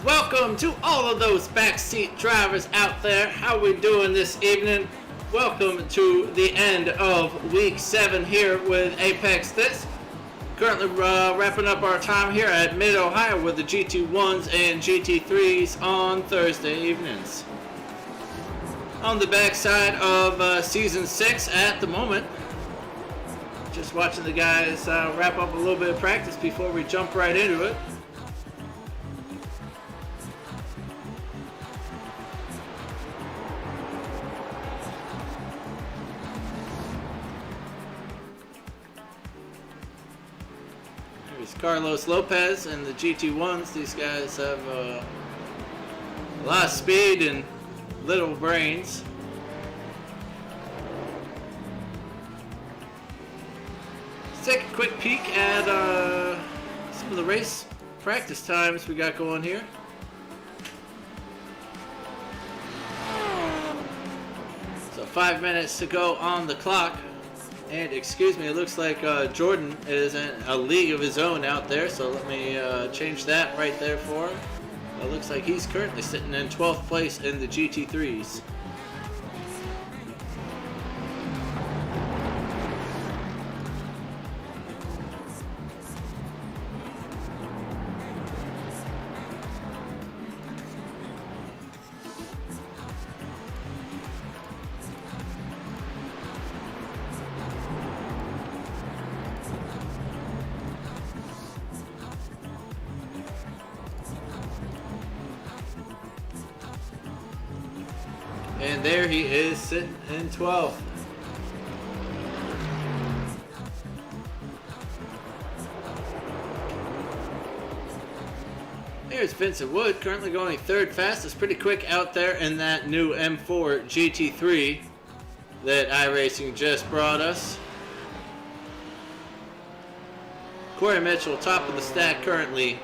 Welcome to all of those backseat drivers out there. How we doing this evening? Welcome to the end of week 7 here with Apex This. Currently wrapping up our time here at Mid-Ohio with the GT1s and GT3s on Thursday evenings. On the backside of Season 6 at the moment. Just watching the guys wrap up a little bit of practice before we jump right into it. Carlos Lopez and the GT1s. These guys have a lot of speed and little brains. Let's take a quick peek at some of the race practice times we got going here. So 5 minutes to go on the clock. And excuse me, it looks like Jordan is in a league of his own out there, so let me change that right there for him. It looks like he's currently sitting in 12th place in the GT3s. And there he is sitting in 12th. There's Vincent Wood, currently going 3rd fastest, pretty quick out there in that new M4 GT3 that iRacing just brought us. Corey Mitchell, top of the stack currently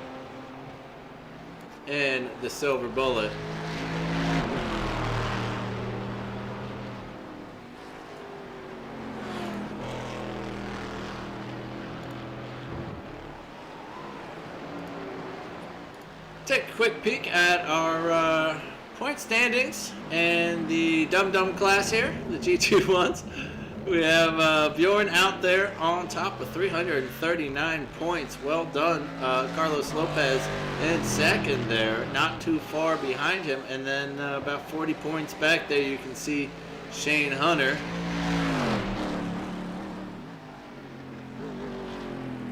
in the Silver Bullet. Take a quick peek at our point standings and the Dum Dum class here, the GT1s. We have Bjorn out there on top with 339 points. Well done. Carlos Lopez in second there, not too far behind him. And then about 40 points back there, you can see Shane Hunter.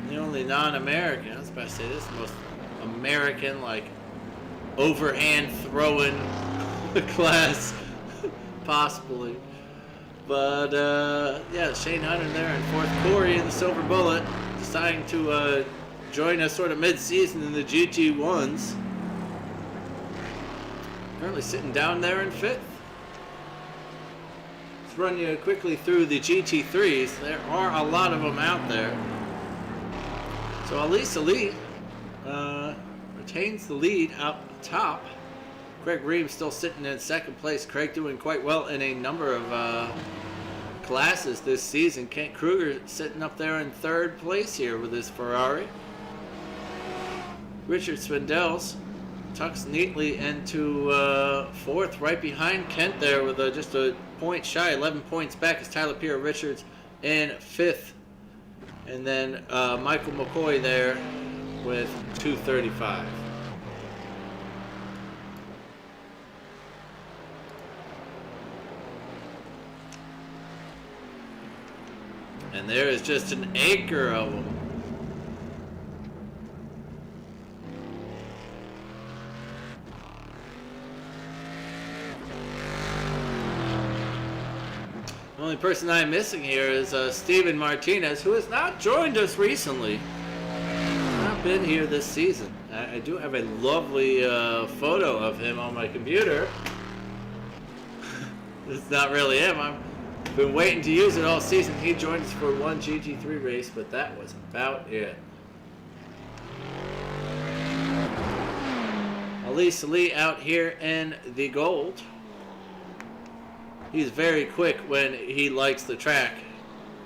The only non-American, I was about to say this is the most American, like, overhand throwing class possibly. But yeah, Shane Hunter there in 4th. Corey in the Silver Bullet deciding to join us sort of mid-season in the GT1s. Currently sitting down there in 5th. Let's run you quickly through the GT3s. There are a lot of them out there. So Elise Elite retains the lead up top. Craig Reeves still sitting in 2nd place. Craig doing quite well in a number of classes this season. Kent Kruger sitting up there in 3rd place here with his Ferrari. Richard Swindell's tucks neatly into 4th, right behind Kent there with just a point shy, 11 points back is Tyler Pierre Richards in 5th. And then Michael McCoy there with 235. And there is just an acre of them. The only person I'm missing here is Steven Martinez, who has not joined us recently. Not been here this season. I do have a lovely photo of him on my computer. It's not really him. I've been waiting to use it all season. He joined us for one GT3 race, but that was about it. Elise Lee out here in the gold. He's very quick when he likes the track,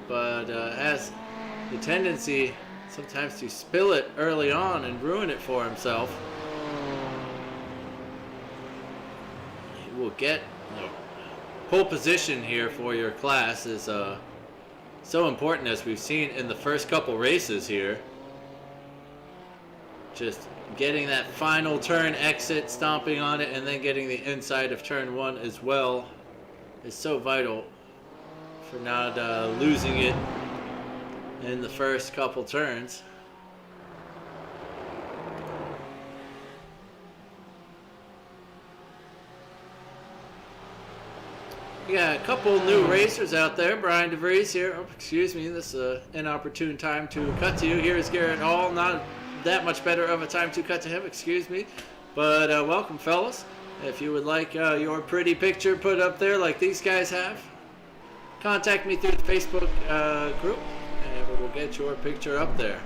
but has the tendency sometimes to spill it early on and ruin it for himself. get pole position here for your class is so important, as we've seen in the first couple races here. Just getting that final turn exit, stomping on it, and then getting the inside of turn 1 as well is so vital for not losing it in the first couple turns. We got a couple new racers out there. Brian DeVries here. Oh, excuse me, this is an inopportune time to cut to you. Here is Garrett Hall. Not that much better of a time to cut to him, excuse me. But welcome, fellas. If you would like your pretty picture put up there like these guys have, contact me through the Facebook group, and we'll get your picture up there.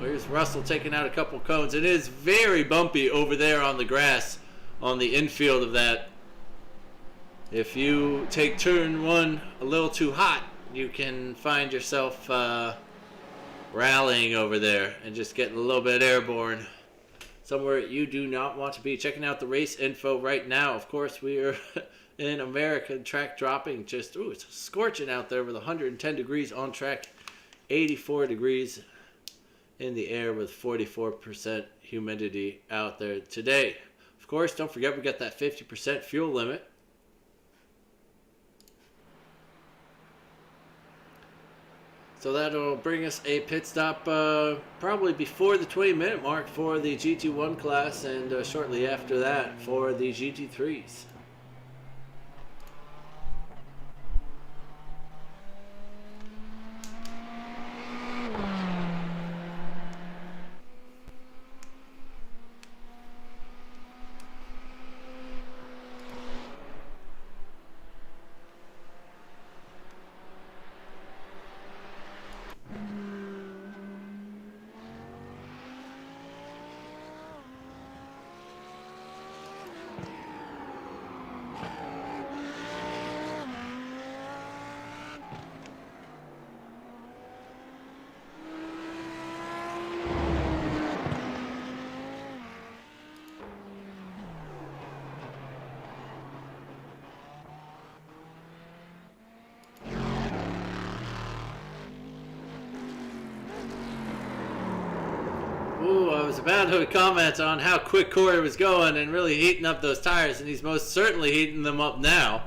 Here's Russell taking out a couple cones. It is very bumpy over there on the grass on the infield of that. If you take turn 1 a little too hot, you can find yourself rallying over there and just getting a little bit airborne. Somewhere you do not want to be. Checking out the race info right now. Of course, we are in America. Track dropping just, ooh, it's scorching out there with 110 degrees on track, 84 degrees in the air with 44% humidity out there today. Of course, don't forget we got that 50% fuel limit. So that'll bring us a pit stop probably before the 20-minute mark for the GT1 class, and shortly after that for the GT3s. Ooh, I was about to comment on how quick Corey was going and really heating up those tires, and he's most certainly heating them up now.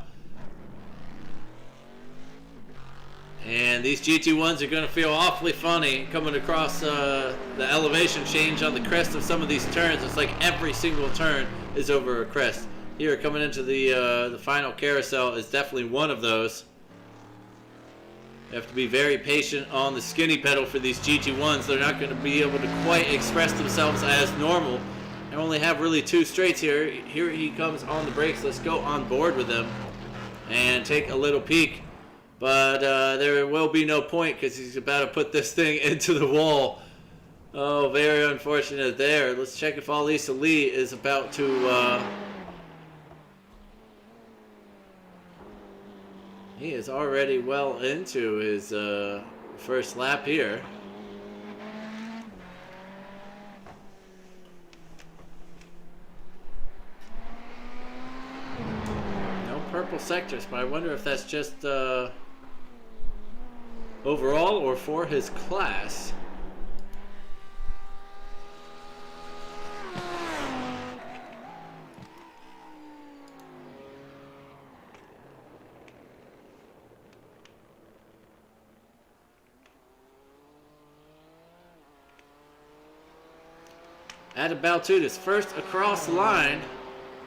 And these GT1s are going to feel awfully funny coming across the elevation change on the crest of some of these turns. It's like every single turn is over a crest. Here, coming into the final carousel is definitely one of those. You have to be very patient on the skinny pedal for these GT1s. They're not going to be able to quite express themselves as normal. They only have really 2 straights here. Here he comes on the brakes. Let's go on board with him and take a little peek. But there will be no point because he's about to put this thing into the wall. Oh, very unfortunate there. Let's check if Alisa Lee is about to... He is already well into his first lap here. No purple sectors, but I wonder if that's just overall or for his class. Adam Baltutis first across the line.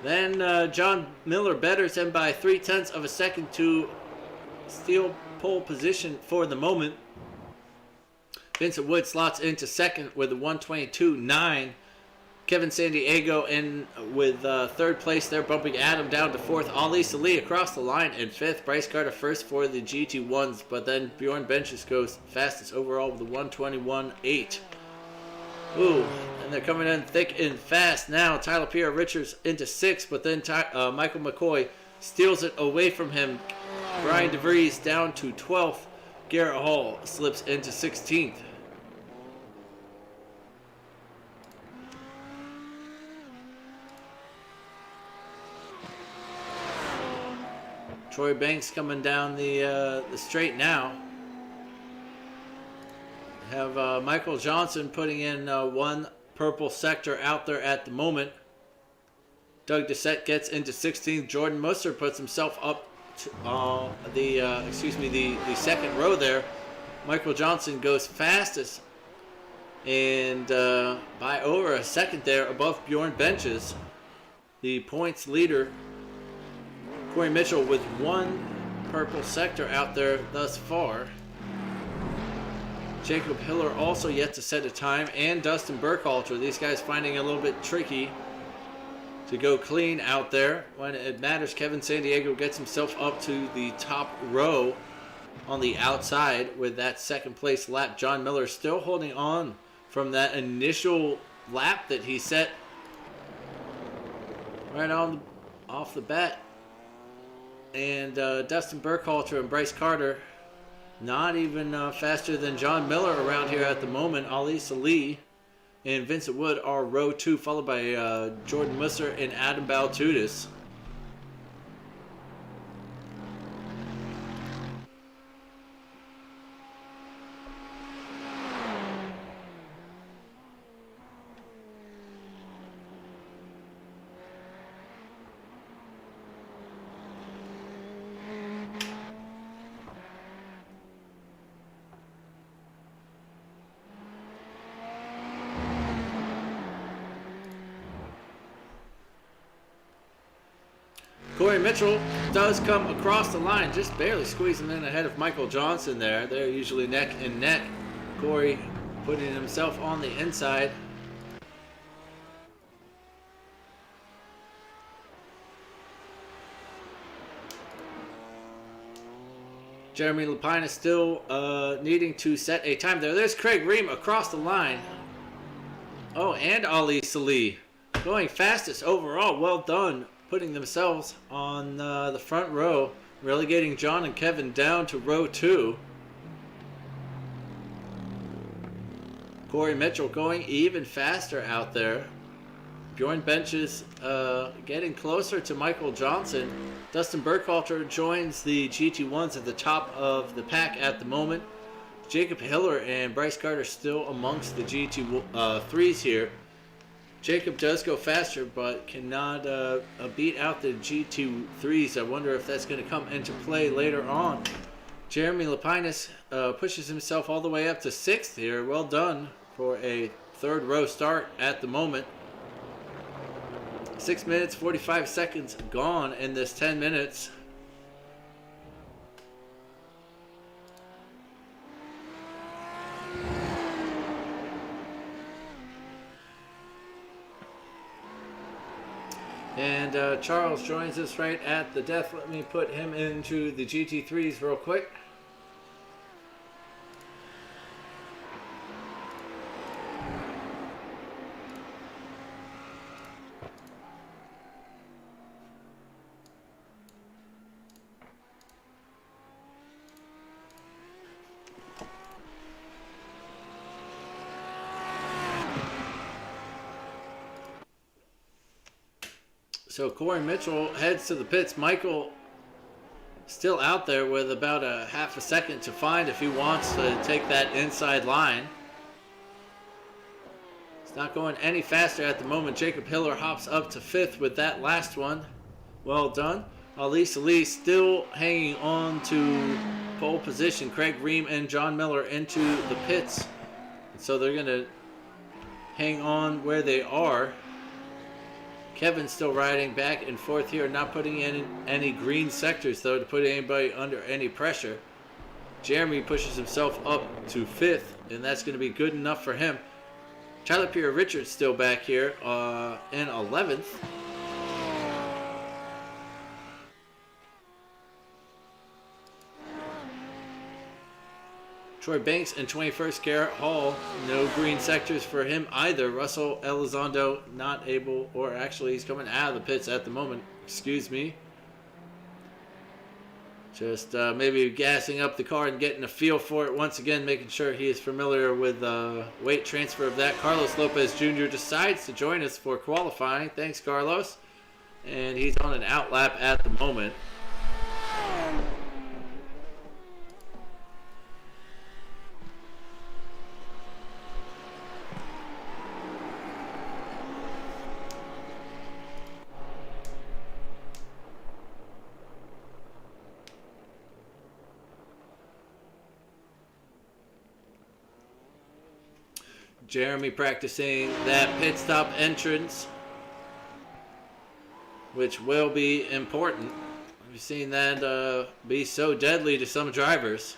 Then John Miller betters him by 0.3 of a second to steal pole position for the moment. Vincent Wood slots into second with a 1:22.9. Kevin Sandiego in with third place there, bumping Adam down to fourth. Alisa Lee across the line in fifth. Bryce Carter first for the GT1s, but then Bjorn Benches goes fastest overall with a 1:21.8. Ooh, and they're coming in thick and fast now. Tyler Pierre Richards into sixth, but then Michael McCoy steals it away from him. Brian DeVries down to 12th. Garrett Hall slips into 16th. Troy Banks coming down the straight now. Have Michael Johnson putting in one purple sector out there at the moment. Doug Doucette gets into 16th. Jordan Musser puts himself up to the second row there. Michael Johnson goes fastest and by over a second there above Bjorn Benches. The points leader, Corey Mitchell, with one purple sector out there thus far. Jacob Hiller also yet to set a time, and Dustin Burkhalter. These guys finding it a little bit tricky to go clean out there when it matters. Kevin Sandiego gets himself up to the top row on the outside with that second place lap. John Miller still holding on from that initial lap that he set right on off the bat. And Dustin Burkhalter and Bryce Carter not even faster than John Miller around here at the moment. Ali Salih and Vincent Wood are row 2, followed by Jordan Musser and Adam Baltudis. Corey Mitchell does come across the line, just barely squeezing in ahead of Michael Johnson there. They're usually neck and neck. Corey putting himself on the inside. Jeremy Lapine is still needing to set a time there. There's Craig Ream across the line. Oh, and Ali Salih going fastest overall. Well done, putting themselves on the front row, relegating John and Kevin down to row 2. Corey Mitchell going even faster out there. Bjorn Benches getting closer to Michael Johnson. Dustin Burkhalter joins the GT1s at the top of the pack at the moment. Jacob Hiller and Bryce Carter still amongst the GT3s here. Jacob does go faster, but cannot beat out the GT3s. I wonder if that's going to come into play later on. Jeremy Lapinus pushes himself all the way up to 6th here. Well done for a third row start at the moment. 6 minutes, 45 seconds gone in this 10 minutes. And Charles joins us right at the death. Let me put him into the GT3s real quick. So Corey Mitchell heads to the pits. Michael still out there with about a half a second to find if he wants to take that inside line. It's not going any faster at the moment. Jacob Hiller hops up to 5th with that last one. Well done. Ali Salih still hanging on to pole position. Craig Ream and John Miller into the pits. And so they're going to hang on where they are. Kevin's still riding back and forth here, not putting in any green sectors, though, to put anybody under any pressure. Jeremy pushes himself up to 5th, and that's going to be good enough for him. Tyler Pierre Richards still back here in 11th. Troy Banks in 21st. Garrett Hall, no green sectors for him either. Russell Elizondo not able, or actually he's coming out of the pits at the moment. Excuse me. Just maybe gassing up the car and getting a feel for it once again, making sure he is familiar with weight transfer of that. Carlos Lopez Jr. decides to join us for qualifying. Thanks, Carlos. And he's on an outlap at the moment. Jeremy practicing that pit stop entrance, which will be important. We've seen that be so deadly to some drivers.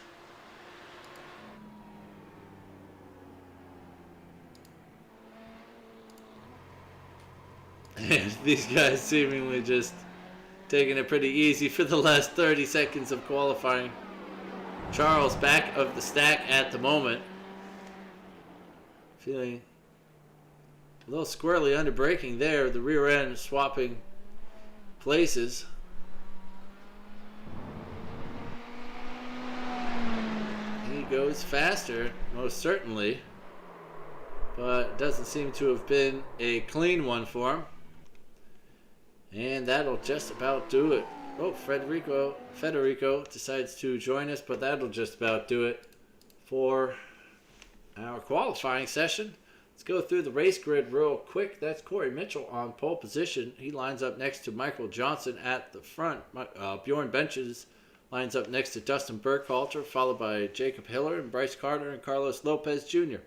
And these guys seemingly just taking it pretty easy for the last 30 seconds of qualifying. Charles back of the stack at the moment. Feeling a little squirrely under braking there. The rear end swapping places. He goes faster, most certainly. But doesn't seem to have been a clean one for him. And that'll just about do it. Oh, Federico decides to join us, but that'll just about do it for our qualifying session. Let's go through the race grid real quick. That's Corey Mitchell on pole position. He lines up next to Michael Johnson at the front. Bjorn Benches lines up next to Dustin Burkhalter, followed by Jacob Hiller and Bryce Carter and Carlos Lopez Jr.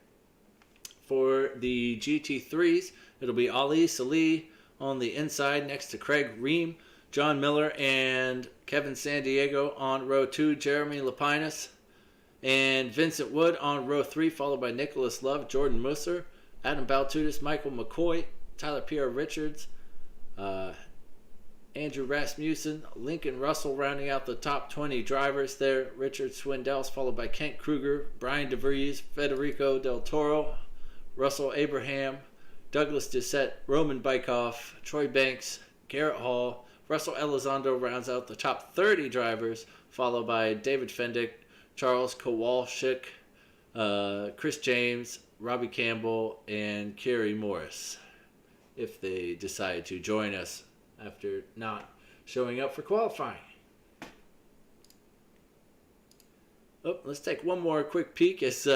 For the GT3s, it'll be Ali Salih on the inside next to Craig Ream, John Miller, and Kevin Sandiego on row 2, Jeremy Lapinus, and Vincent Wood on row 3, followed by Nicholas Love, Jordan Musser, Adam Baltutis, Michael McCoy, Tyler Pierre Richards, Andrew Rasmussen, Lincoln Russell rounding out the top 20 drivers there, Richard Swindels, followed by Kent Kruger, Brian DeVries, Federico Del Toro, Russell Abraham, Douglas Doucette, Roman Bykoff, Troy Banks, Garrett Hall, Russell Elizondo rounds out the top 30 drivers, followed by David Fendick, Charles Kowalczyk, Chris James, Robbie Campbell, and Kerry Morris, if they decide to join us after not showing up for qualifying. Oh, let's take one more quick peek as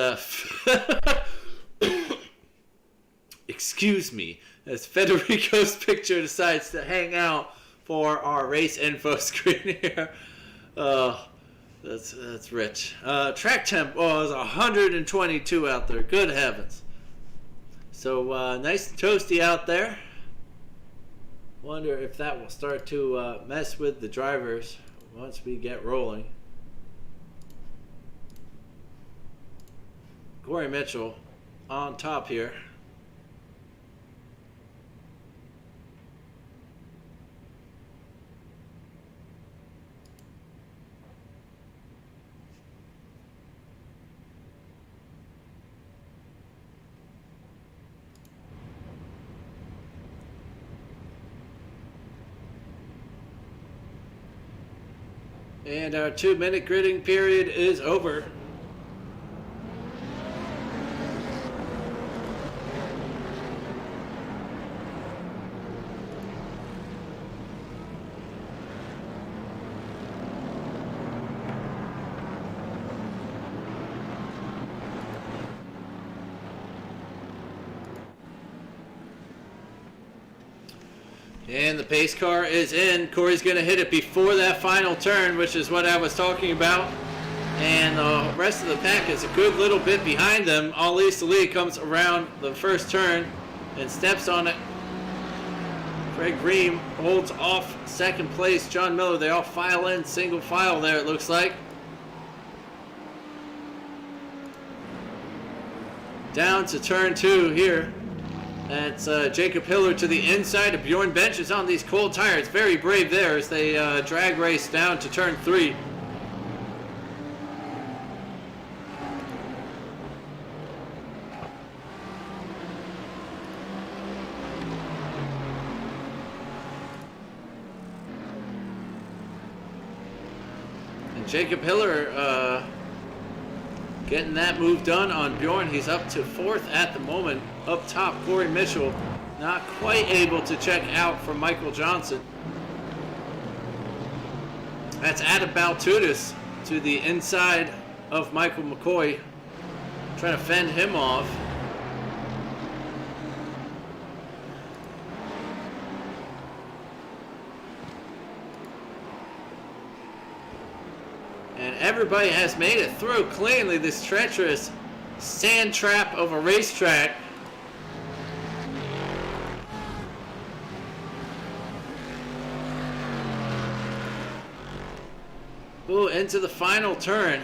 excuse me, as Federico's picture decides to hang out for our race info screen here. That's rich. Track temp was 122 out there. Good heavens. So nice and toasty out there. Wonder if that will start to mess with the drivers once we get rolling. Corey Mitchell on top here. And our 2-minute gridding period is over. And the pace car is in. Corey's going to hit it before that final turn, which is what I was talking about. And the rest of the pack is a good little bit behind them. Ali Salih comes around the first turn and steps on it. Craig Ream holds off second place. John Miller, they all file in single file there, it looks like. Down to turn 2 here. That's Jacob Hiller to the inside of Bjorn Benches on these cold tires. Very brave there as they drag race down to turn 3. And Jacob Hiller getting that move done on Bjorn. He's up to 4th at the moment. Up top, Corey Mitchell not quite able to check out from Michael Johnson. That's Adam Baltutis to the inside of Michael McCoy, trying to fend him off. And everybody has made it through cleanly this treacherous sand trap of a racetrack. Oh, into the final turn.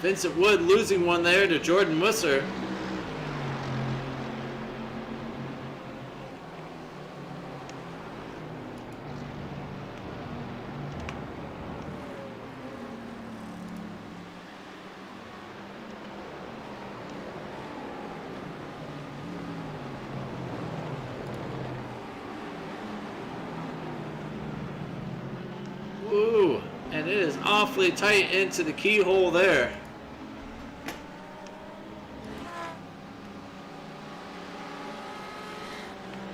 Vincent Wood losing one there to Jordan Musser. Ooh, and it is awfully tight into the keyhole there.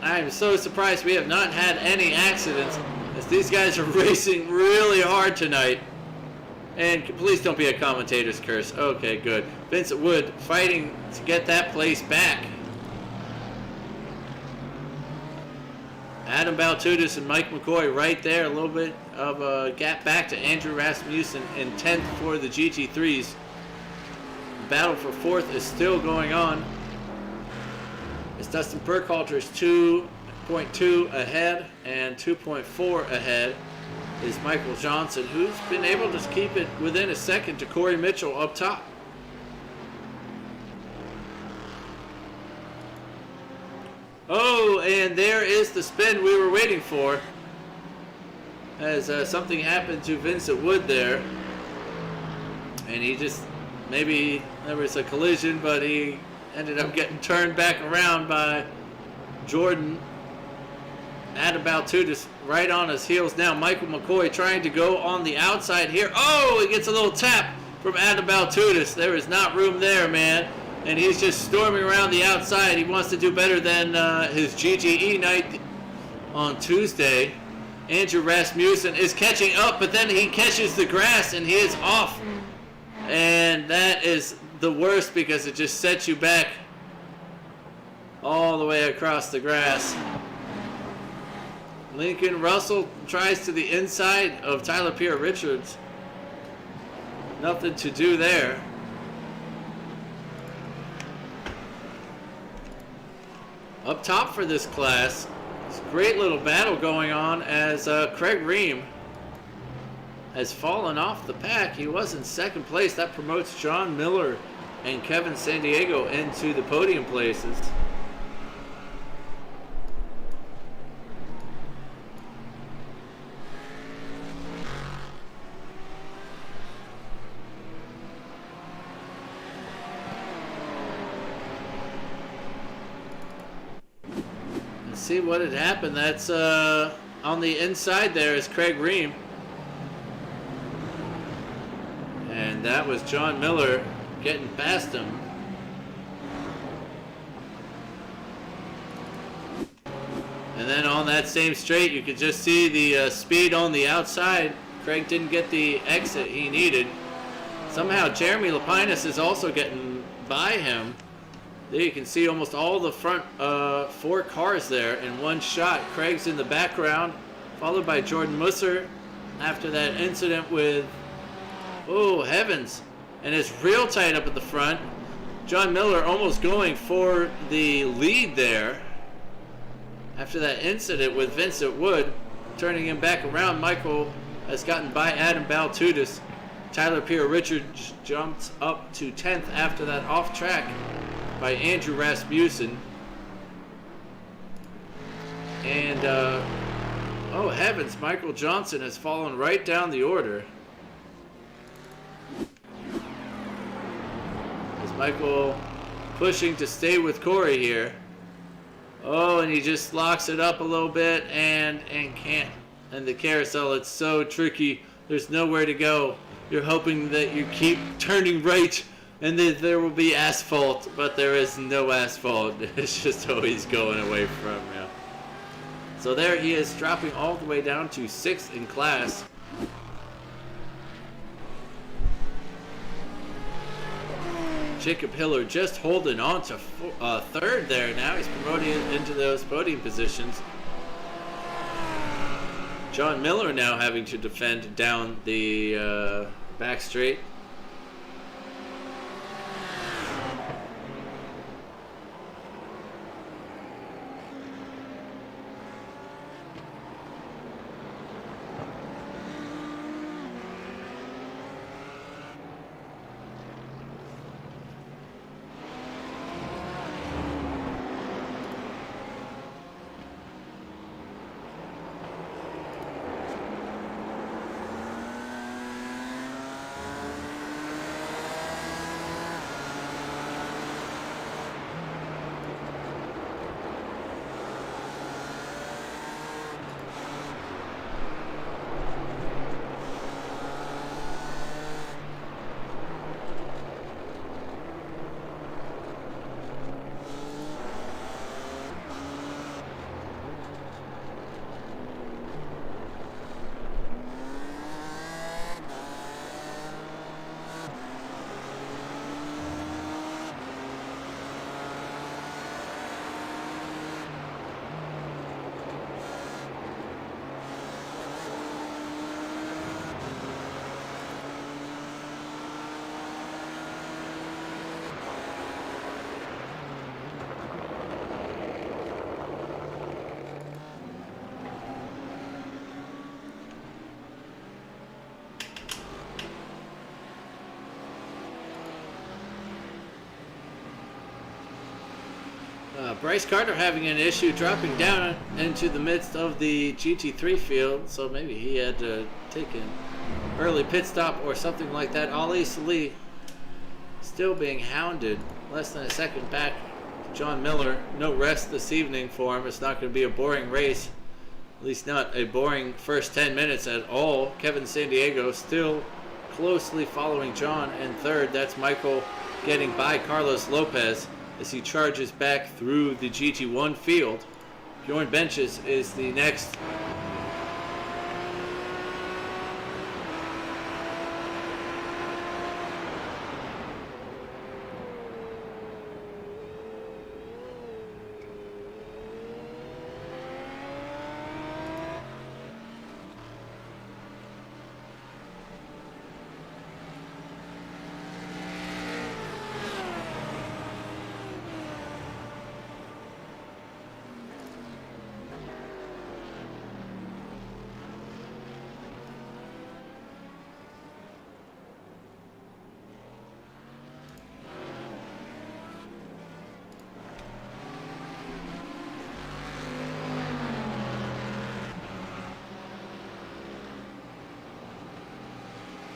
I am so surprised we have not had any accidents, as these guys are racing really hard tonight. And please don't be a commentator's curse. Okay, good. Vincent Wood fighting to get that place back. Adam Baltudis and Mike McCoy right there. A little bit of a gap back to Andrew Rasmussen in 10th for the GT3s. The battle for 4th is still going on. It's Dustin Burkhalter is 2.2 ahead, and 2.4 ahead is Michael Johnson, who's been able to keep it within a second to Corey Mitchell up top. Oh, and there is the spin we were waiting for, as something happened to Vincent Wood there, and he just, maybe there was a collision, but he ended up getting turned back around by Jordan. Adam Baltudis right on his heels now. Michael McCoy trying to go on the outside here. Oh, he gets a little tap from Adam Baltudis. There is not room there, man. And he's just storming around the outside. He wants to do better than his GGE night on Tuesday. Andrew Rasmussen is catching up, but then he catches the grass and he is off. And that is the worst because it just sets you back all the way across the grass. Lincoln Russell tries to the inside of Tyler Pierre Richards. Nothing to do there. Up top for this class, it's a great little battle going on as Craig Ream has fallen off the pack. He was in second place. That promotes John Miller and Kevin Sandiego into the podium places. See what had happened. That's on the inside there is Craig Ream. And that was John Miller getting past him. And then on that same straight, you could just see the speed on the outside. Craig didn't get the exit he needed. Somehow Jeremy Lapinus is also getting by him. There you can see almost all the front 4 cars there in one shot. Craig's in the background, followed by Jordan Musser after that incident with, oh heavens, and it's real tight up at the front. John Miller almost going for the lead there after that incident with Vincent Wood, turning him back around. Michael has gotten by Adam Baltudis. Tyler Pierre Richards jumps up to 10th after that off track by Andrew Rasmussen. And oh heavens, Michael Johnson has fallen right down the order. Is Michael pushing to stay with Corey here? Oh, and he just locks it up a little bit and can't. And the carousel, it's so tricky. There's nowhere to go. You're hoping that you keep turning right and that there will be asphalt, but there is no asphalt. It's just always going away from you. So there he is, dropping all the way down to 6th in class. Jacob Hiller just holding on to 3rd there. Now he's promoting into those podium positions. John Miller now having to defend down the back straight. Bryce Carter having an issue dropping down into the midst of the GT3 field, so maybe he had to take an early pit stop or something like that. Ali Salih still being hounded, less than a second back. John Miller, no rest this evening for him. It's not going to be a boring race, at least not a boring first 10 minutes at all. Kevin Sandiego still closely following John in third. That's Michael getting by Carlos Lopez as he charges back through the GT1 field. Bjorn Benches is the next.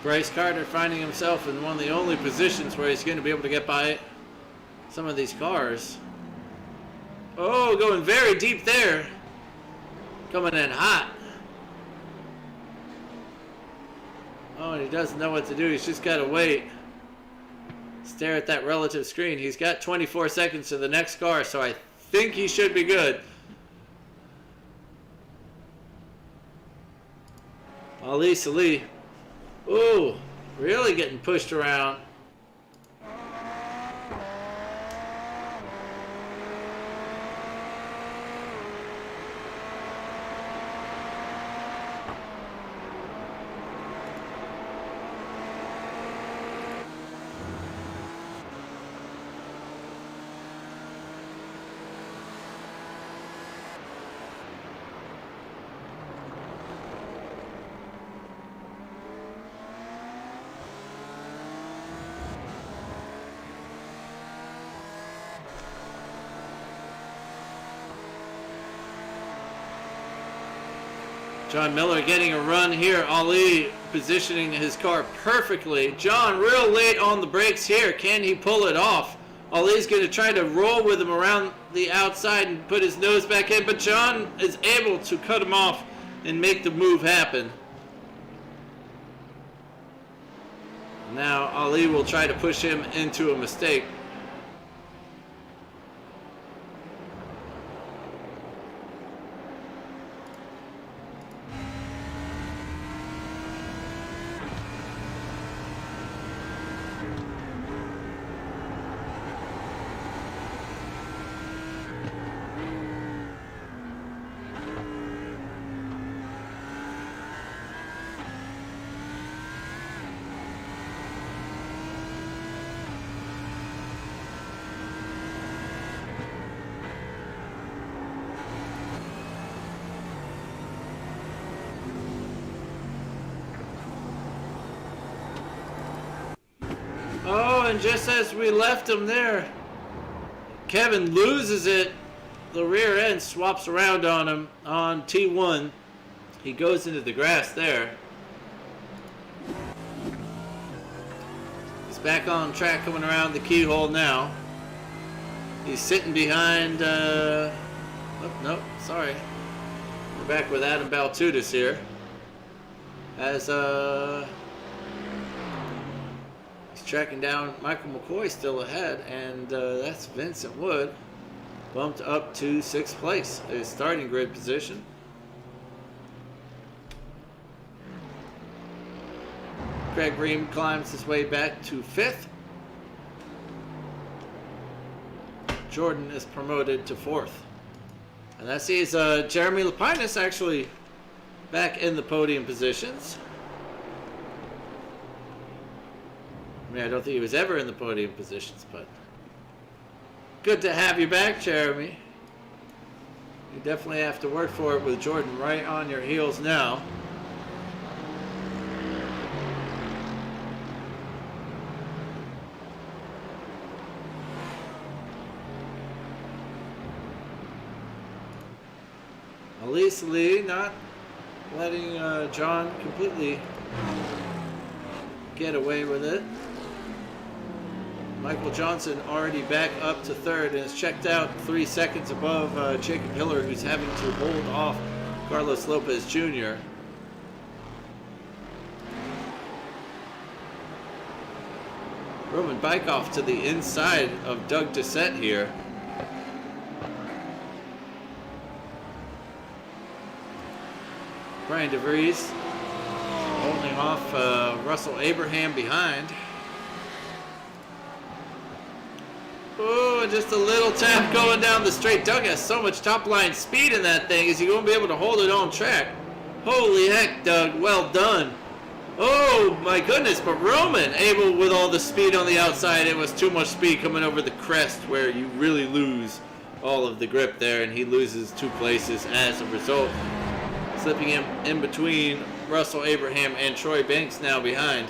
Bryce Carter finding himself in one of the only positions where he's going to be able to get by some of these cars. Oh, going very deep there. Coming in hot. Oh, and he doesn't know what to do. He's just got to wait. Stare at that relative screen. He's got 24 seconds to the next car, so I think he should be good. Ali Salih. Ooh, really getting pushed around. John Miller getting a run here. Ali positioning his car perfectly. John real late on the brakes here. Can he pull it off? Ali's going to try to roll with him around the outside and put his nose back in, but John is able to cut him off and make the move happen. Now Ali will try to push him into a mistake. Oh, and just as we left him there, Kevin loses it. The rear end swaps around on him on T1. He goes into the grass there. He's back on track coming around the keyhole now. He's sitting behind, oh, nope, sorry. We're back with Adam Baltutis here. As, tracking down Michael McCoy still ahead, and that's Vincent Wood, bumped up to 6th place, his starting grid position. Craig Ream climbs his way back to 5th. Jordan is promoted to 4th. And that sees Jeremy Lapinus actually back in the podium positions. I mean, I don't think he was ever in the podium positions, but good to have you back, Jeremy. You definitely have to work for it with Jordan right on your heels now. Elise Lee not letting John completely get away with it. Michael Johnson already back up to third and is checked out 3 seconds above Jacob Hiller, who's having to hold off Carlos Lopez Jr. Roman Bykoff to the inside of Doug Doucette here. Brian DeVries holding off Russell Abraham behind. Oh, just a little tap going down the straight. Doug has so much top line speed in that thing. Is he going to be able to hold it on track? Holy heck, Doug, well done. Oh my goodness, but Roman able with all the speed on the outside. It was too much speed coming over the crest where you really lose all of the grip there, and he loses 2 places as a result. Slipping him in between Russell Abraham and Troy Banks now behind.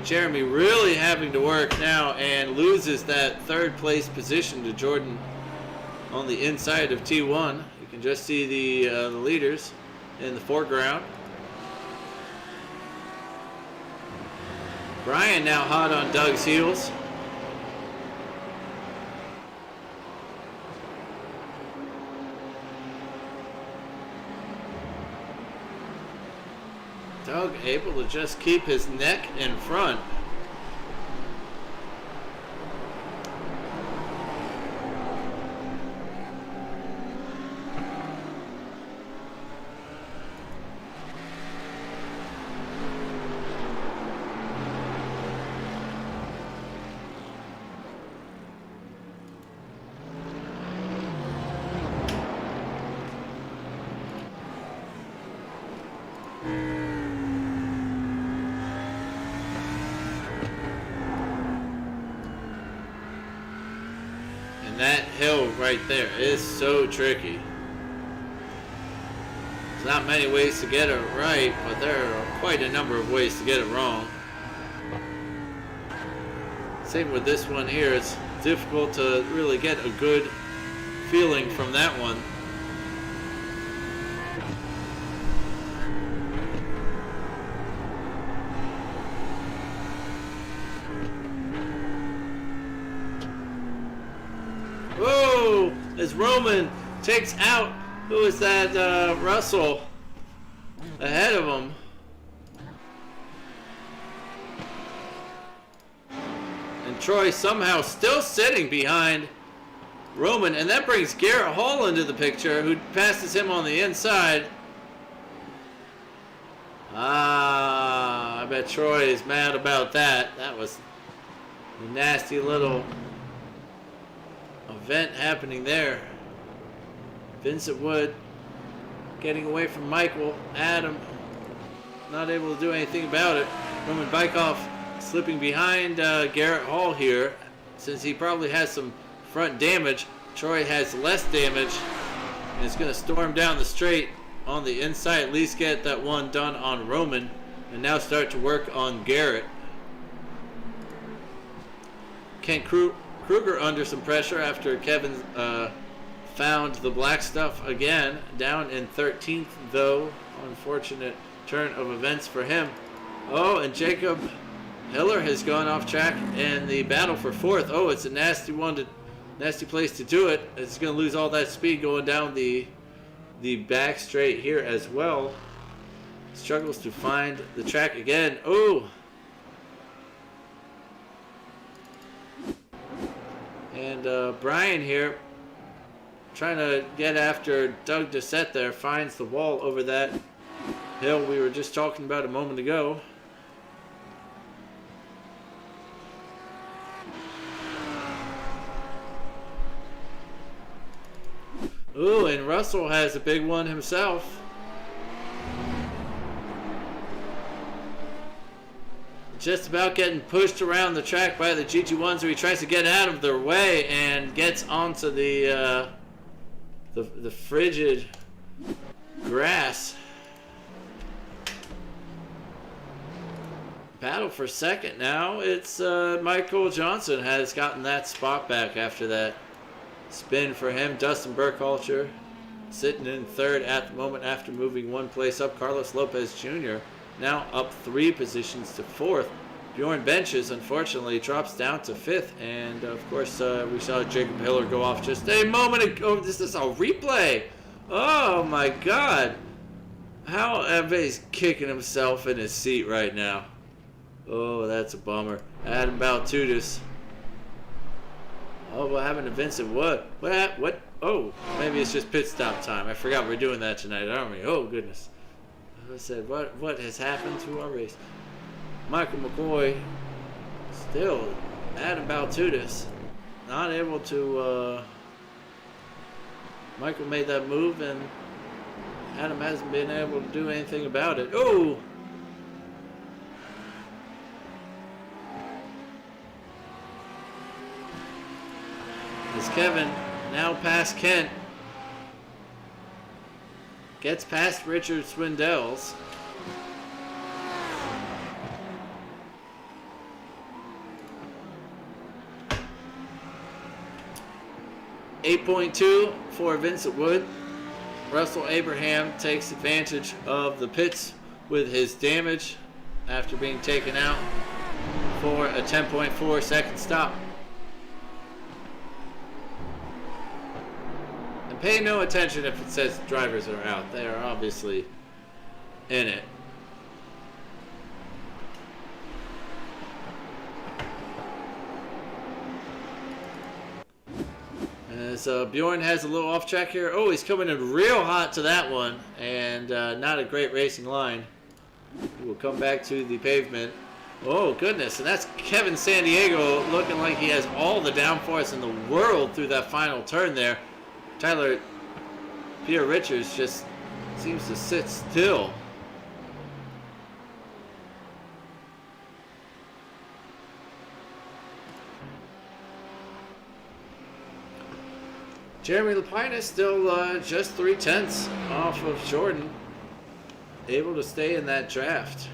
Jeremy really having to work now and loses that 3rd place position to Jordan on the inside of T1. You can just see the leaders in the foreground. Brian now hot on Doug's heels. Doug able to just keep his neck in front. That hill right there is so tricky. There's not many ways to get it right, but there are quite a number of ways to get it wrong. Same with this one here. It's difficult to really get a good feeling from that one. As Roman takes out, who is that, Russell, ahead of him. And Troy somehow still sitting behind Roman, and that brings Garrett Hall into the picture, who passes him on the inside. I bet Troy is mad about that. That was a nasty little event happening there. Vincent Wood getting away from Michael. Adam not able to do anything about it. Roman Bykoff slipping behind Garrett Hall here, since he probably has some front damage. Troy has less damage and is going to storm down the straight on the inside, at least get that one done on Roman, and now start to work on Garrett. Kent Kruger under some pressure after Kevin found the black stuff again. Down in 13th, though. Unfortunate turn of events for him. Oh, and Jacob Hiller has gone off track in the battle for 4th. Oh, it's a nasty place to do it. It's going to lose all that speed going down the back straight here as well. Struggles to find the track again. Oh! And Brian here, trying to get after Doug Doucette there, finds the wall over that hill we were just talking about a moment ago. Ooh, and Russell has a big one himself. Just about getting pushed around the track by the GT1, so he tries to get out of their way and gets onto the frigid grass. battle for second now. It's Michael Johnson has gotten that spot back after that spin for him. Dustin Burkhalter sitting in third at the moment after moving one place up. Carlos Lopez Jr. now up 3 positions to 4th. Bjorn Benches, unfortunately, drops down to 5th. And, of course, we saw Jacob Hiller go off just a moment ago. This is a replay. Oh, my God. How everybody's kicking himself in his seat right now. Oh, that's a bummer. Adam Baltudis. Oh, what happened to Vincent Wood? What? Oh, maybe it's just pit stop time. I forgot we're doing that tonight, aren't we? Oh, goodness. I said, what has happened to our race? Michael McCoy, still, Adam Baltudis, not able to, Michael made that move, and Adam hasn't been able to do anything about it. Oh! As Kevin, now past Kent, gets past Richard Swindells. 8.2 for Vincent Wood. Russell Abraham takes advantage of the pits with his damage after being taken out for a 10.4 second stop. And pay no attention if it says drivers are out. They are obviously in it. So Bjorn has a little off track here. Oh, he's coming in real hot to that one, and not a great racing line. He will come back to the pavement. Oh, goodness, and that's Kevin Sandiego looking like he has all the downforce in the world through that final turn there. Tyler Pierre Richards just seems to sit still. Jeremy Lapine is still just 3/10 off of Jordan, able to stay in that draft.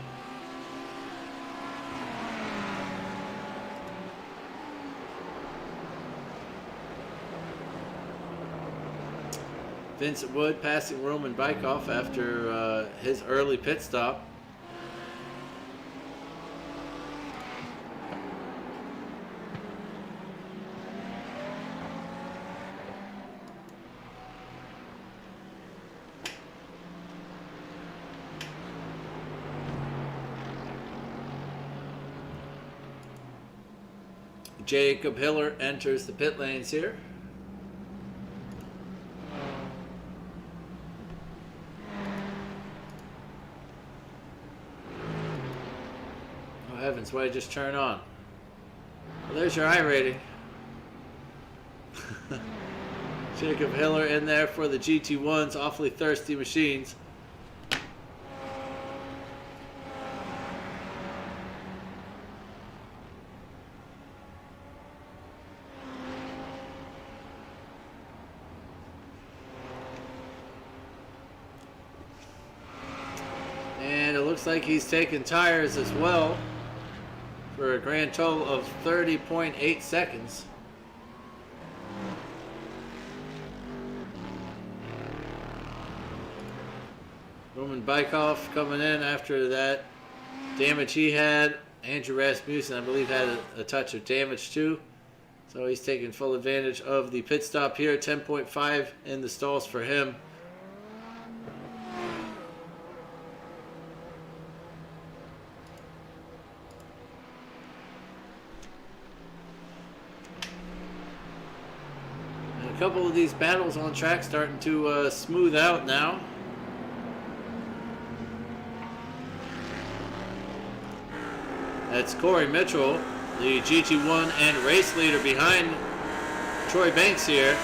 Vincent Wood passing Roman Bikoff after his early pit stop. Jacob Hiller enters the pit lanes here. Oh heavens, why did I just turn on? Well, there's your I rating. Jacob Hiller in there for the GT1s, awfully thirsty machines. Looks like he's taken tires as well for a grand total of 30.8 seconds. Roman Bikoff coming in after that damage he had. Andrew Rasmussen, I believe, had a touch of damage too. So he's taking full advantage of the pit stop here. 10.5 in the stalls for him. A couple of these battles on track starting to smooth out now. That's Corey Mitchell, the GT1 and race leader behind Troy Banks here.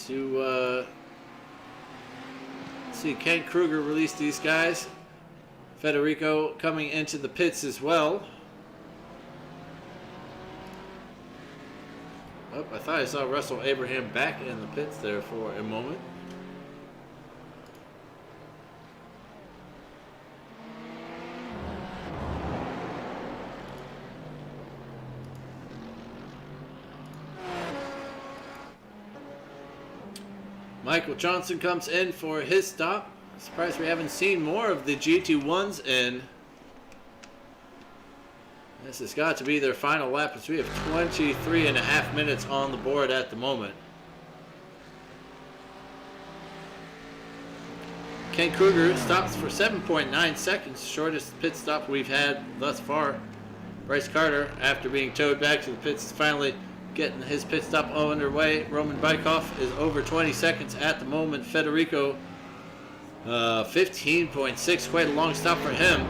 To see Kent Kruger release these guys. Federico coming into the pits as well. Oh, I thought I saw Russell Abraham back in the pits there for a moment. Michael Johnson comes in for his stop. Surprised we haven't seen more of the GT1s in. This has got to be their final lap as we have 23.5 minutes on the board at the moment. Ken Kruger stops for 7.9 seconds, shortest pit stop we've had thus far. Bryce Carter, after being towed back to the pits, is finally getting his pit stop underway. Roman Bykov is over 20 seconds at the moment. Federico, 15.6, quite a long stop for him.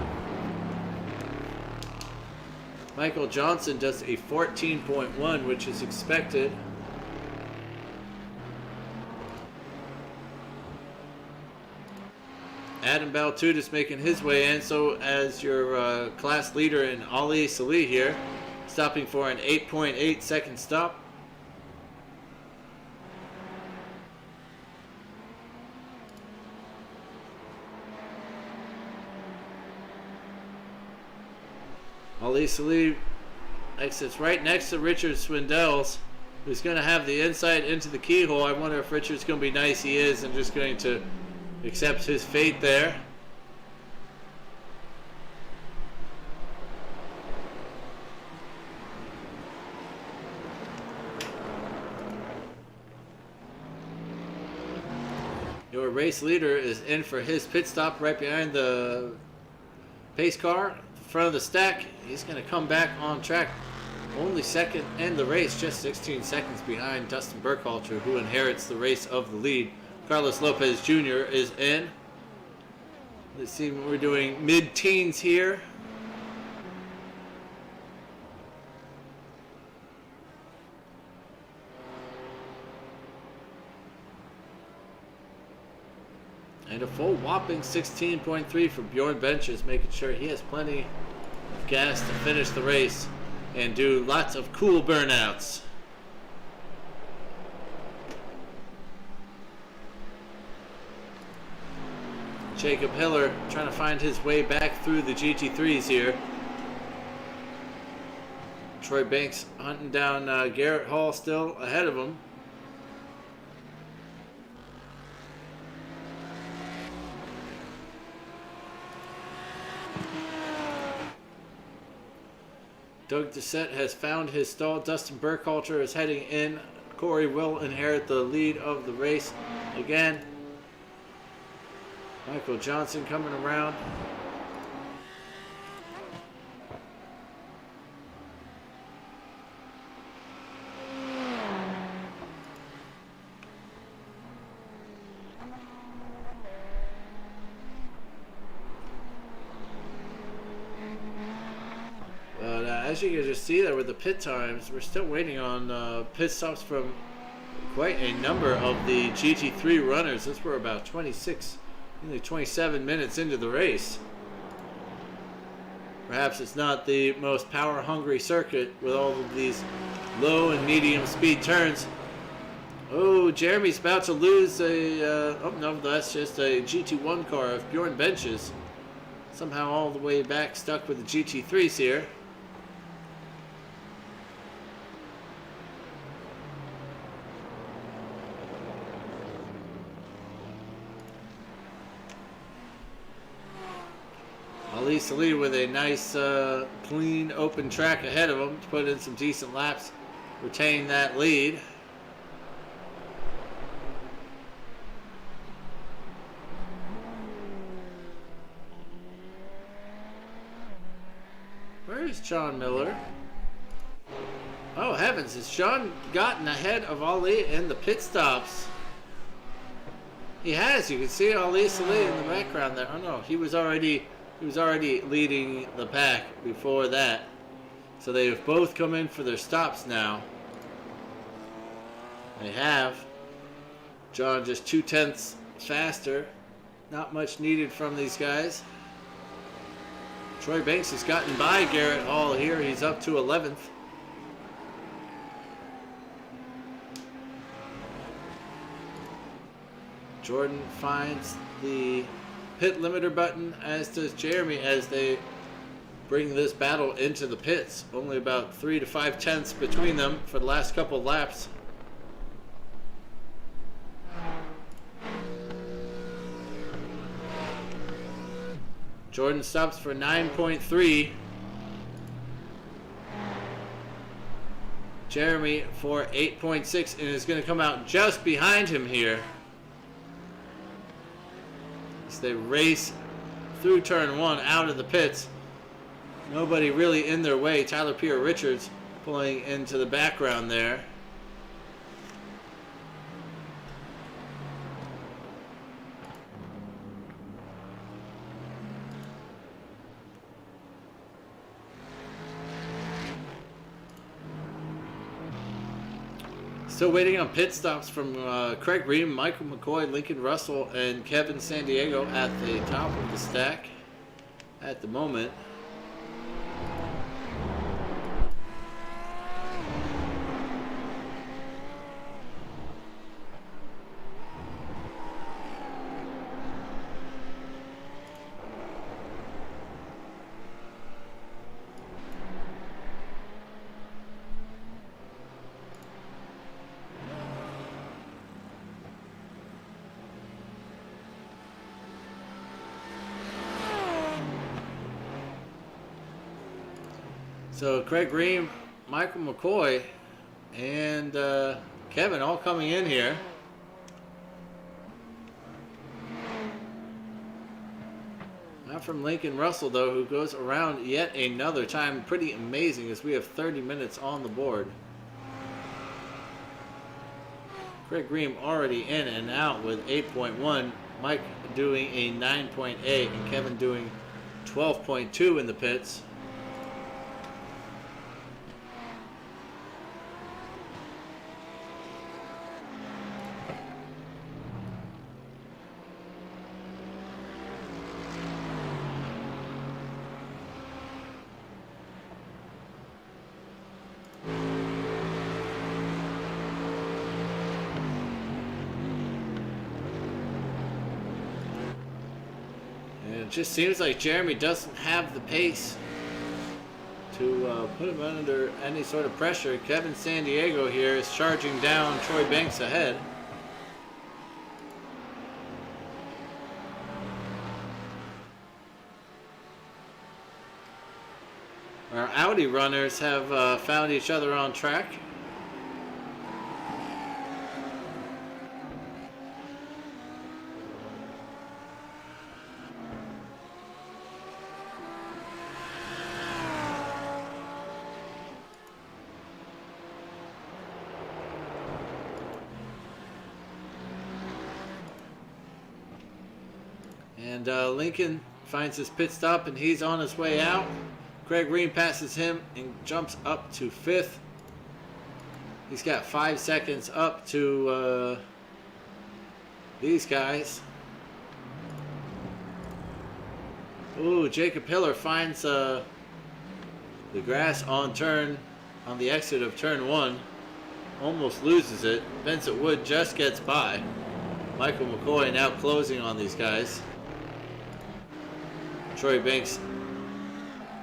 Michael Johnson does a 14.1, which is expected. Adam Baltutis making his way in, so as your class leader in Ali Salih here, stopping for an 8.8 second stop. Ali Salih exits right next to Richard Swindells, who's going to have the insight into the keyhole. I wonder if Richard's going to be nice. He is, and just going to accept his fate there. Your race leader is in for his pit stop right behind the pace car, front of the stack. He's going to come back on track. Only second in the race, just 16 seconds behind Dustin Burkhalter, who inherits the race of the lead. Carlos Lopez Jr. is in. Let's see what we're doing. Mid-teens here. And a full whopping 16.3 for Bjorn Benches, making sure he has plenty of gas to finish the race and do lots of cool burnouts. Jacob Hiller trying to find his way back through the GT3s here. Troy Banks hunting down Garrett Hall still ahead of him. Doug Doucette has found his stall. Dustin Burkhalter is heading in. Corey will inherit the lead of the race again. Michael Johnson coming around. But as you can just see there with the pit times, we're still waiting on pit stops from quite a number of the GT3 runners. This were about 26, nearly 27 minutes into the race. Perhaps it's not the most power-hungry circuit with all of these low and medium speed turns. Oh, Jeremy's about to lose a... oh, no, that's just a GT1 car of Bjorn Benches. Somehow all the way back stuck with the GT3s here. Ali Salih with a nice, clean, open track ahead of him to put in some decent laps, retain that lead. Where is John Miller? Oh heavens, has John gotten ahead of Ali in the pit stops? He has. You can see Ali Salih in the background there. Oh no, he was already leading the pack before that. So they have both come in for their stops now. They have. John just 0.2 faster. Not much needed from these guys. Troy Banks has gotten by Garrett Hall here. He's up to 11th. Jordan finds the pit limiter button, as does Jeremy, as they bring this battle into the pits. Only about 3 to 5 tenths between them for the last couple of laps. Jordan stops for 9.3. Jeremy for 8.6 and is going to come out just behind him here as they race through turn 1 out of the pits. Nobody really in their way. Tyler Pierre Richards pulling into the background there. Still waiting on pit stops from Craig Ream, Michael McCoy, Lincoln Russell, and Kevin San Diego at the top of the stack at the moment. So Craig Ream, Michael McCoy, and Kevin all coming in here. Not from Lincoln Russell, though, who goes around yet another time. Pretty amazing, as we have 30 minutes on the board. Craig Ream already in and out with 8.1. Mike doing a 9.8, and Kevin doing 12.2 in the pits. It just seems like Jeremy doesn't have the pace to put him under any sort of pressure. Kevin San Diego here is charging down Troy Banks ahead. Our Audi runners have found each other on track. And Lincoln finds his pit stop and he's on his way out. Craig Ream passes him and jumps up to 5th. He's got 5 seconds up to these guys. Ooh, Jacob Hiller finds the grass on the exit of turn 1. Almost loses it. Vincent Wood just gets by. Michael McCoy now closing on these guys. Troy Banks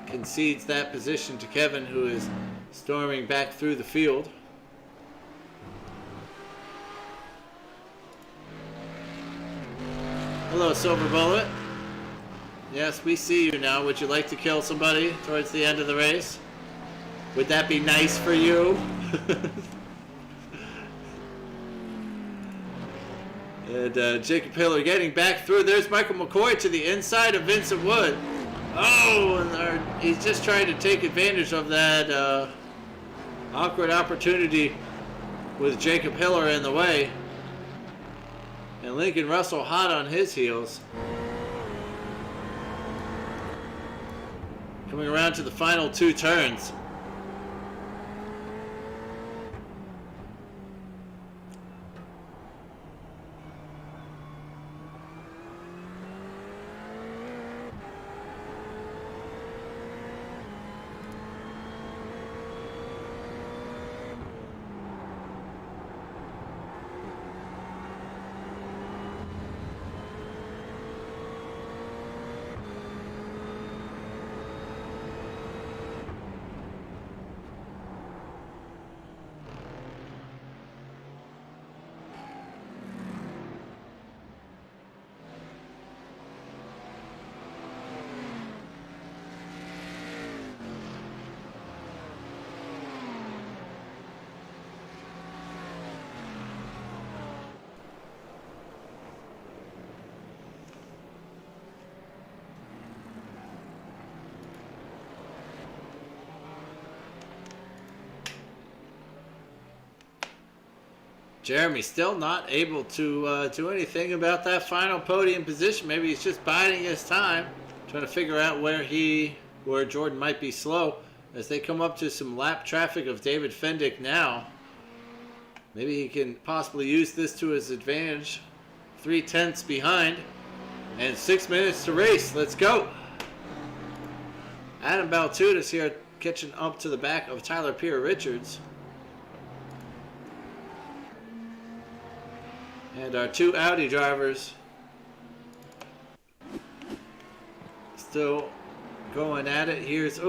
concedes that position to Kevin, who is storming back through the field. Hello, Silver Bullet. Yes, we see you now. Would you like to kill somebody towards the end of the race? Would that be nice for you? And Jacob Hiller getting back through. There's Michael McCoy to the inside of Vincent Wood. Oh, and he's just trying to take advantage of that awkward opportunity with Jacob Hiller in the way. And Lincoln Russell hot on his heels. Coming around to the final 2 turns. Jeremy still not able to do anything about that final podium position. Maybe he's just biding his time, trying to figure out where Jordan might be slow as they come up to some lap traffic of David Fendick now. Maybe he can possibly use this to his advantage. 3/10 behind and 6 minutes to race. Let's go. Adam Baltutis here catching up to the back of Tyler Pierre Richards. And our two Audi drivers still going at it. Here's,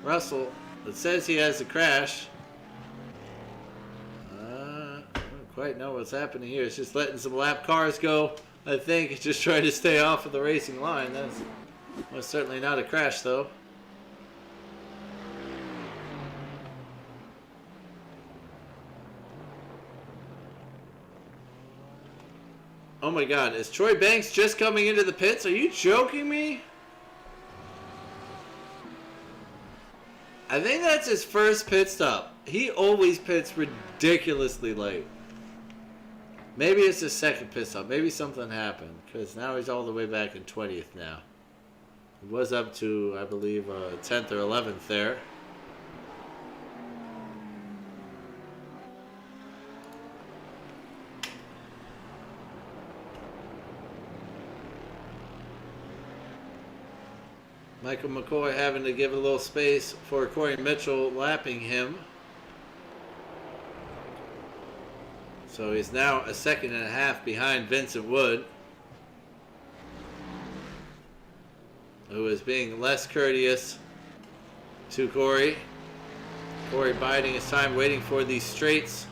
Russell. It says he has a crash. I don't quite know what's happening here. It's just letting some lap cars go. I think it's just trying to stay off of the racing line. That's most certainly not a crash, though. Oh my God, is Troy Banks just coming into the pits? Are you joking me? I think that's his first pit stop. He always pits ridiculously late. Maybe it's his second pit stop. Maybe something happened, because now he's all the way back in 20th now. He was up to, I believe, 10th or 11th there. Michael McCoy having to give a little space for Corey Mitchell lapping him. So he's now a second and a half behind Vincent Wood, who is being less courteous to Corey. Corey biding his time, waiting for these straights.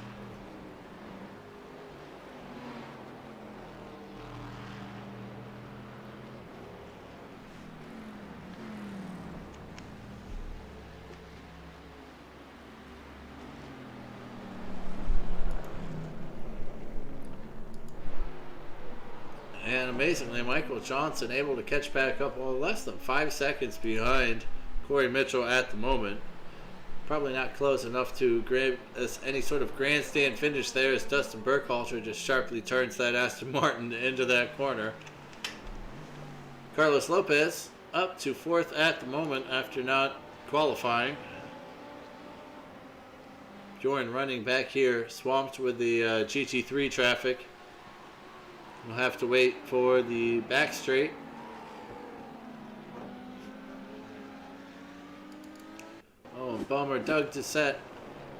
And amazingly, Michael Johnson able to catch back up, well, less than 5 seconds behind Corey Mitchell at the moment. Probably not close enough to grab any sort of grandstand finish there as Dustin Burkhalter just sharply turns that Aston Martin into that corner. Carlos Lopez up to 4th at the moment after not qualifying. Jordan running back here, swamped with the GT3 traffic. We'll have to wait for the back straight. Oh, bummer. Doug Doucette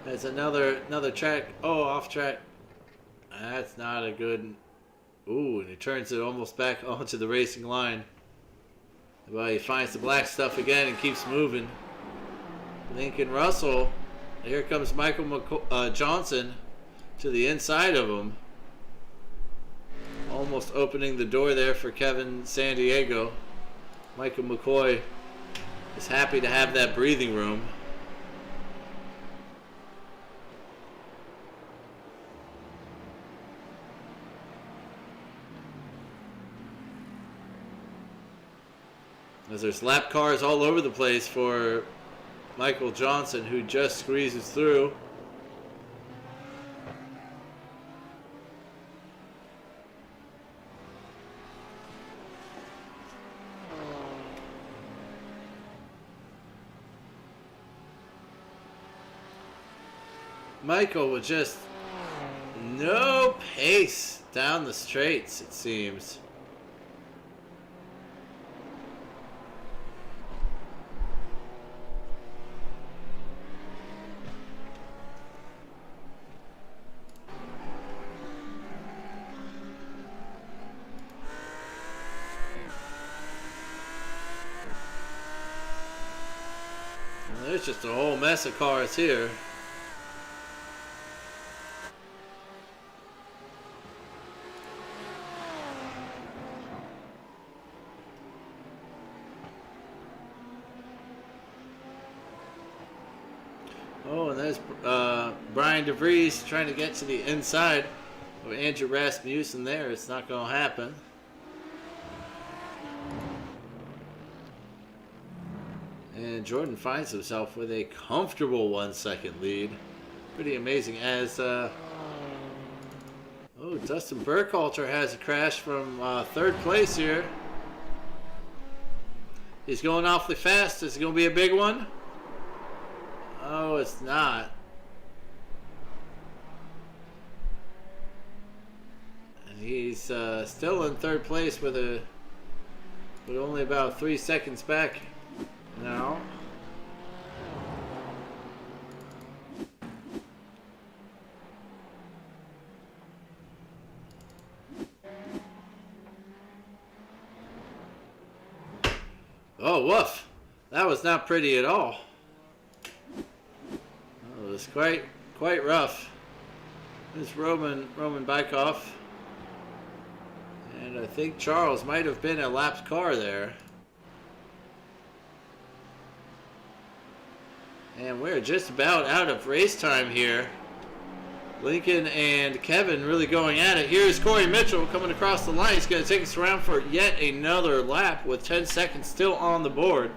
has another track. Oh, off track. That's not a good. Ooh, and he turns it almost back onto the racing line. Well, he finds the black stuff again and keeps moving. Lincoln Russell. Here comes Michael Johnson to the inside of him. Almost opening the door there for Kevin Sandiego. Michael McCoy is happy to have that breathing room. As there's lap cars all over the place for Michael Johnson, who just squeezes through. Michael with just no pace down the straights, it seems. Well, there's just a whole mess of cars here. Oh, and there's Brian DeVries trying to get to the inside of Andrew Rasmussen there. It's not going to happen. And Jordan finds himself with a comfortable 1 second lead. Pretty amazing as Oh, Dustin Burkhalter has a crash from third place here. He's going awfully fast. Is it going to be a big one? Oh, it's not. And he's still in third place with only about 3 seconds back now. Oh, woof. That was not pretty at all. Oh, it was quite rough. This Roman Bykov. And I think Charles might have been a lapped car there. And we're just about out of race time here. Lincoln and Kevin really going at it. Here's Corey Mitchell coming across the line. He's going to take us around for yet another lap with 10 seconds still on the board.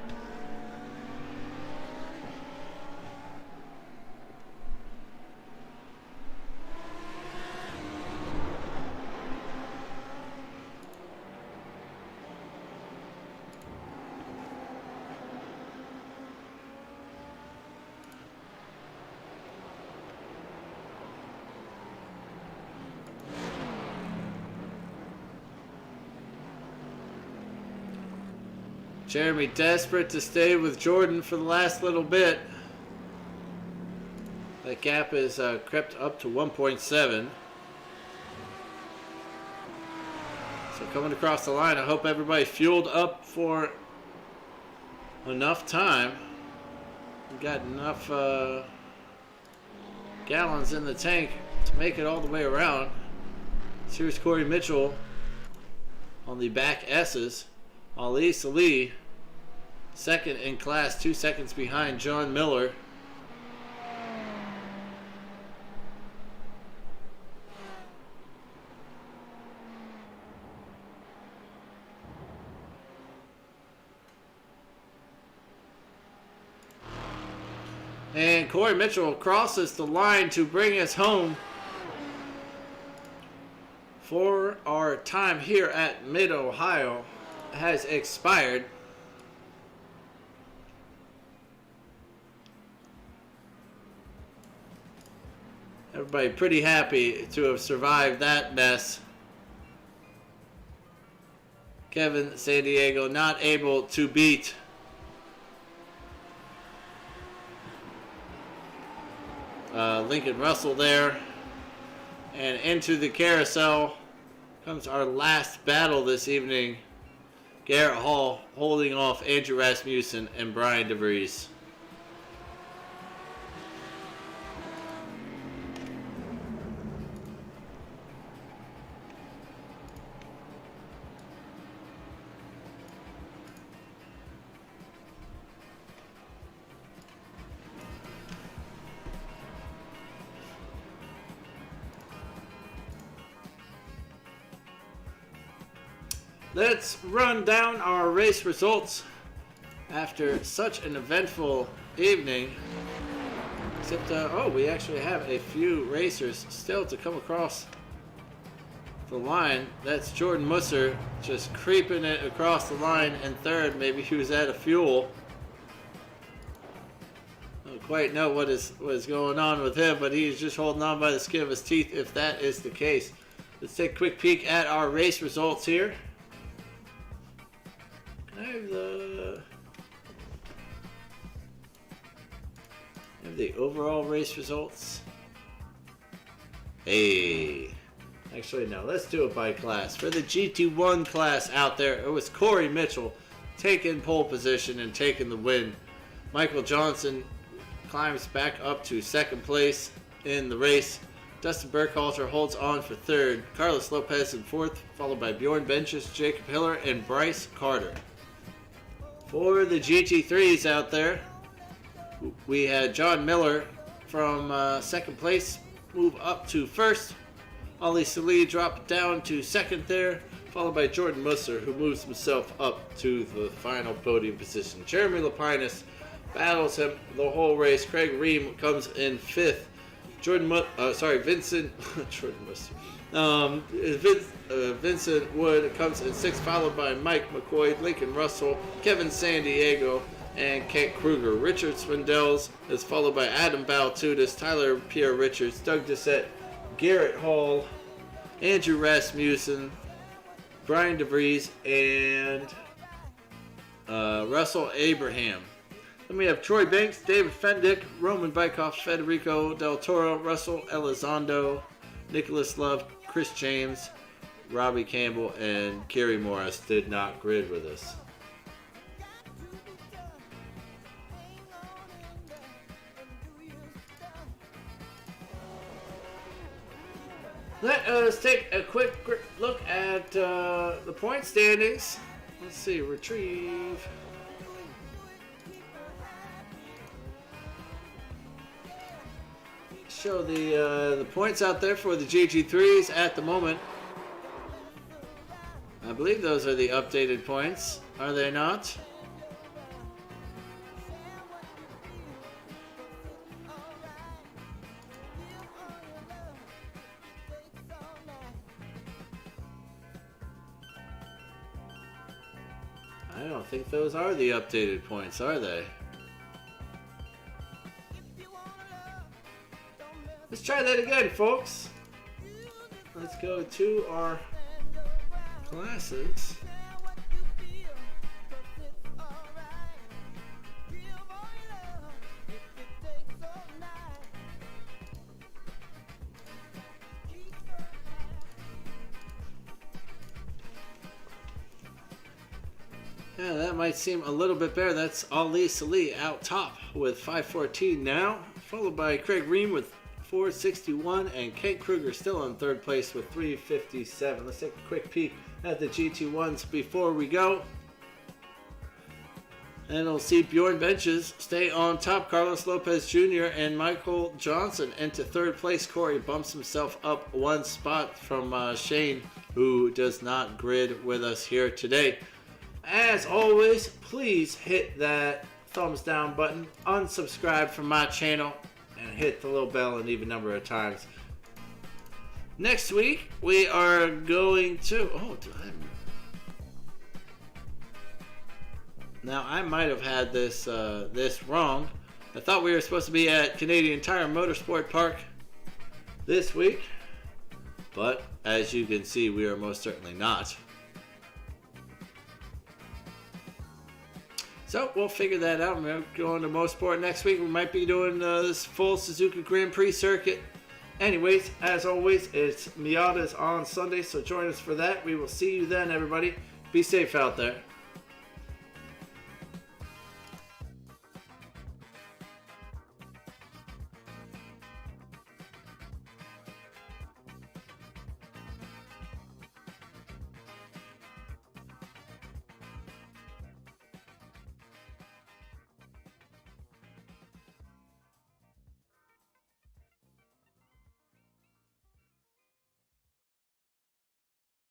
Jeremy desperate to stay with Jordan for the last little bit. That gap is crept up to 1.7. So coming across the line, I hope everybody fueled up for enough time. We got enough gallons in the tank to make it all the way around. So here's Corey Mitchell on the back S's. Ali Salih, second in class, 2 seconds behind John Miller. And Corey Mitchell crosses the line to bring us home for our time here at Mid-Ohio has expired. Everybody pretty happy to have survived that mess. Kevin San Diego not able to beat Lincoln Russell there. And into the carousel comes our last battle this evening. Garrett Hall holding off Andrew Rasmussen and Brian DeVries. Let's run down our race results after such an eventful evening. Except, we actually have a few racers still to come across the line. That's Jordan Musser just creeping it across the line in third. Maybe he was out of fuel. I don't quite know what is going on with him, but he's just holding on by the skin of his teeth if that is the case. Let's take a quick peek at our race results here. I have the overall race results. Hey. Actually, no. Let's do it by class. For the GT1 class out there, it was Corey Mitchell taking pole position and taking the win. Michael Johnson climbs back up to second place in the race. Dustin Burkhalter holds on for third. Carlos Lopez in fourth, followed by Bjorn Benches, Jacob Hiller, and Bryce Carter. For the GT3s out there, we had John Miller from second place move up to first. Ali Salih dropped down to second there, followed by Jordan Musser, who moves himself up to the final podium position. Jeremy Lapinus battles him the whole race. Craig Ream comes in fifth. Vincent Jordan Muster. Vincent Wood comes in 6th, followed by Mike McCoy, Lincoln Russell, Kevin San Diego, and Kent Kruger. Richard Swindells is followed by Adam Baltudis, Tyler Pierre Richards, Doug Doucette, Garrett Hall, Andrew Rasmussen, Brian DeVries, and Russell Abraham. Then we have Troy Banks, David Fendick, Roman Bykoff, Federico Del Toro, Russell Elizondo, Nicholas Love, Chris James, Robbie Campbell, and Kerry Morris did not grid with us. Let us take a quick look at the point standings. Let's see, retrieve. Show the points out there for the GT3s at the moment. I believe those are the updated points, are they not? I don't think those are the updated points, are they? Let's try that again, folks. Let's go to our classes. Yeah, that might seem a little bit better. That's Ali Salih out top with 514 now, followed by Craig Ream with 461, and Kent Kruger still in 3rd place with 357. Let's take a quick peek at the GT1s before we go. And we'll see Bjorn Benches stay on top. Carlos Lopez Jr. and Michael Johnson into 3rd place. Corey bumps himself up 1 spot from Shane, who does not grid with us here today. As always, please hit that thumbs down button, unsubscribe from my channel, and hit the little bell an even number of times. Next week, we are going to... Now, I might have had this wrong. I thought we were supposed to be at Canadian Tire Motorsport Park this week, but as you can see, we are most certainly not. So we'll figure that out. We're going to Mosport next week. We might be doing this full Suzuka Grand Prix circuit. Anyways, as always, it's Miatas on Sunday, so join us for that. We will see you then, everybody. Be safe out there.